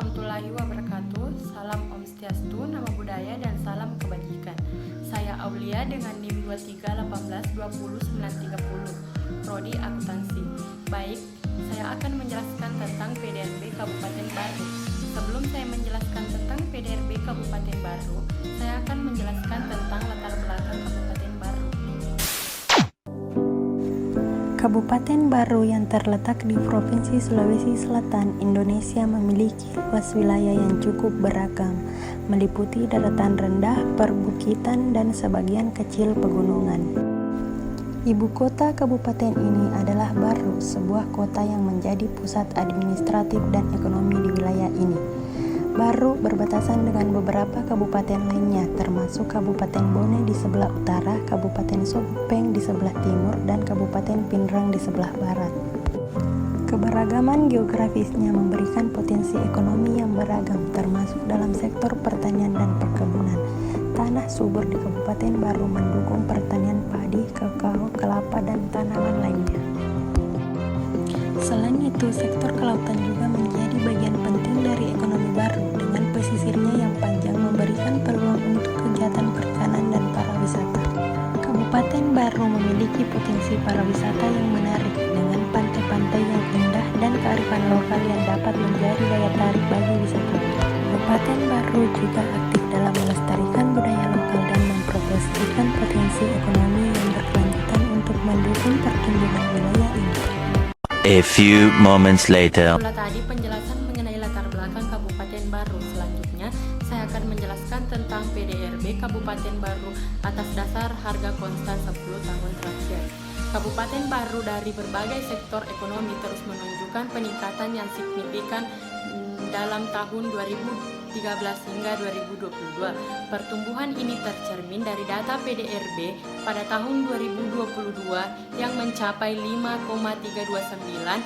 warahmatullahi wabarakatuh. Salam Om Swastiastu, Nama Budaya, dan salam kebajikan. Saya Aulia dengan NIM 2318200930, Prodi Akuntansi. Baik, saya akan menjelaskan tentang PDRB Kabupaten Baru. Sebelum saya menjelaskan tentang PDRB Kabupaten Baru, saya akan menjelaskan tentang latar belakang Kabupaten Baru. Kabupaten Baru yang terletak di Provinsi Sulawesi Selatan, Indonesia memiliki luas wilayah yang cukup beragam, meliputi daratan rendah, perbukitan, dan sebagian kecil pegunungan. Ibu kota kabupaten ini adalah Baru, sebuah kota yang menjadi pusat administratif dan ekonomi di wilayah ini. Baru berbatasan dengan beberapa kabupaten lainnya, termasuk Kabupaten Bone di sebelah utara, Kabupaten Sopeng di sebelah timur, dan Kabupaten Pindrang di sebelah barat. Keberagaman geografisnya memberikan potensi ekonomi yang beragam, termasuk dalam sektor pertanian dan perkebunan. Tanah subur di Kabupaten Baru mendukung pertanian padi, kakao, kelapa, dan tanaman lainnya. Selain itu, sektor kelautan juga menjadi bagian penting dari ekonomi Baru, dengan pesisirnya yang panjang memberikan peluang untuk kegiatan perikanan dan pariwisata. Kabupaten Baru memiliki potensi pariwisata yang menarik, dengan pantai-pantai yang indah dan kearifan lokal yang dapat menjadi daya tarik bagi wisatawan. Kabupaten Baru juga aktif dalam melestarikan budaya lokal dan mempromosikan potensi ekonomi yang berkelanjutan untuk mendukung pertumbuhan wilayah ini. A few moments later. Itulah tadi penjelasan mengenai latar belakang Kabupaten Baru. Selanjutnya, saya akan menjelaskan tentang PDRB Kabupaten Baru atas dasar harga konstan 10 tahun terakhir. Kabupaten Baru dari berbagai sektor ekonomi terus menunjukkan peningkatan yang signifikan dalam tahun 2013 hingga 2022. Pertumbuhan ini tercermin dari data PDRB pada tahun 2022 yang mencapai 5,329,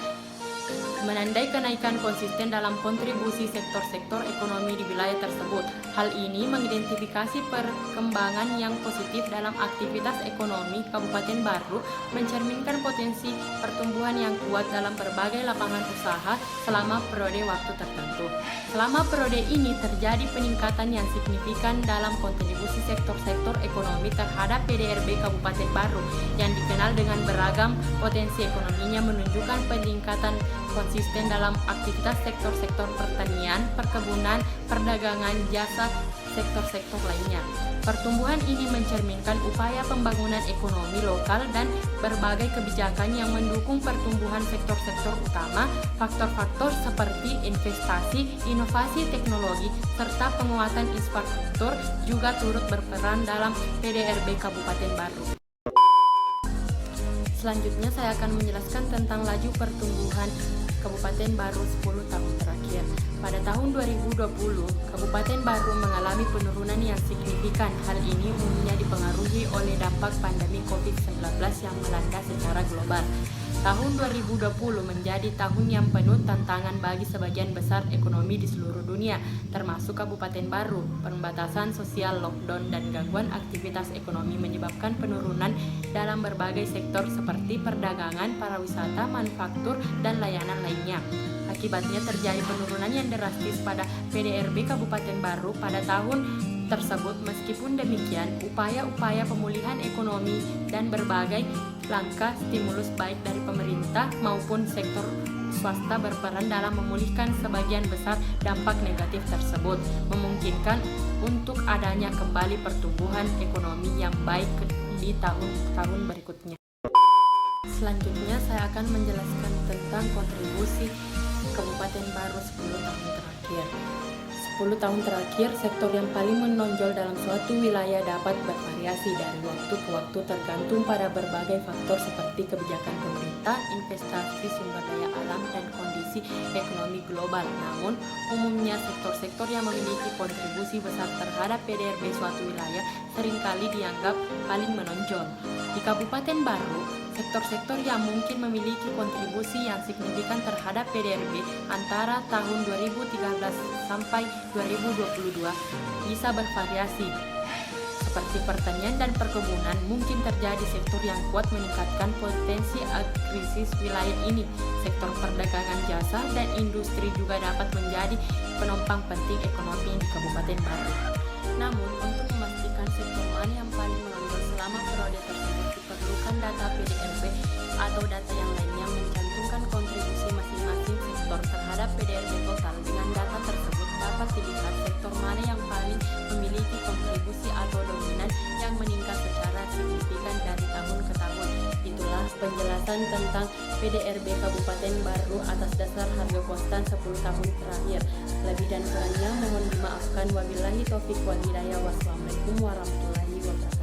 menandai kenaikan konsisten dalam kontribusi sektor-sektor ekonomi di wilayah tersebut. Hal ini mengidentifikasi perkembangan yang positif dalam aktivitas ekonomi Kabupaten Baru, mencerminkan potensi pertumbuhan yang kuat dalam berbagai lapangan usaha selama periode waktu tertentu. Selama periode ini terjadi peningkatan yang signifikan dalam kontribusi sektor-sektor ekonomi terhadap PDRB Kabupaten Baru yang dikenal dengan beragam potensi ekonominya, menunjukkan peningkatan konsisten dalam aktivitas sektor-sektor pertanian, perkebunan, perdagangan, jasa, sektor-sektor lainnya. Pertumbuhan ini mencerminkan upaya pembangunan ekonomi lokal dan berbagai kebijakan yang mendukung pertumbuhan sektor-sektor utama. Faktor-faktor seperti investasi, inovasi teknologi, serta penguatan infrastruktur juga turut berperan dalam PDRB Kabupaten Baru. Selanjutnya saya akan menjelaskan tentang laju pertumbuhan Kabupaten Baru 10 tahun terakhir. Pada tahun 2020, Kabupaten Baru mengalami penurunan yang signifikan. Hal ini umumnya dipengaruhi oleh dampak pandemi COVID-19 yang melanda secara global. Tahun 2020 menjadi tahun yang penuh tantangan bagi sebagian besar ekonomi di seluruh dunia, termasuk Kabupaten Baru. Pembatasan sosial, lockdown, dan gangguan aktivitas ekonomi menyebabkan penurunan dalam berbagai sektor seperti perdagangan, pariwisata, manufaktur, dan layanan lainnya. Akibatnya terjadi penurunan yang drastis pada PDRB Kabupaten Baru pada tahun tersebut. Meskipun demikian, upaya-upaya pemulihan ekonomi dan berbagai langkah stimulus baik dari pemerintah maupun sektor swasta berperan dalam memulihkan sebagian besar dampak negatif tersebut, memungkinkan untuk adanya kembali pertumbuhan ekonomi yang baik di tahun-tahun berikutnya. Selanjutnya saya akan menjelaskan tentang kontribusi Kabupaten Baru 10 tahun terakhir. 10 tahun terakhir, sektor yang paling menonjol dalam suatu wilayah dapat bervariasi dari waktu ke waktu tergantung pada berbagai faktor seperti kebijakan pemerintah, investasi sumber daya alam, dan kondisi ekonomi global. Namun, umumnya sektor-sektor yang memiliki kontribusi besar terhadap PDRB suatu wilayah seringkali dianggap paling menonjol. Di Kabupaten Baru, sektor-sektor yang mungkin memiliki kontribusi yang signifikan terhadap PDRB antara tahun 2013 sampai 2022 bisa bervariasi, seperti pertanian dan perkebunan mungkin terjadi sektor yang kuat meningkatkan potensi agresivis wilayah ini. Sektor perdagangan jasa dan industri juga dapat menjadi penopang penting ekonomi di Kabupaten Baru. Namun, untuk memastikan sektor mana yang paling menonjol selama periode tersebut diperlukan data PDRB atau data yang lainnya mencantumkan kontribusi masing-masing sektor terhadap PDRB total. Dengan data tersebut dapat dilihat sektor mana yang paling memiliki kontribusi atau dominan yang meningkat secara signifikan dari tahun ke tahun. Itulah penjelasan tentang PDRB Kabupaten Baru atas dasar harga konstan 10 tahun terakhir. Lebih dan kurangnya mohon dimaafkan. Wabillahi taufiq wal hidayah. Wassalamualaikum warahmatullahi wabarakatuh.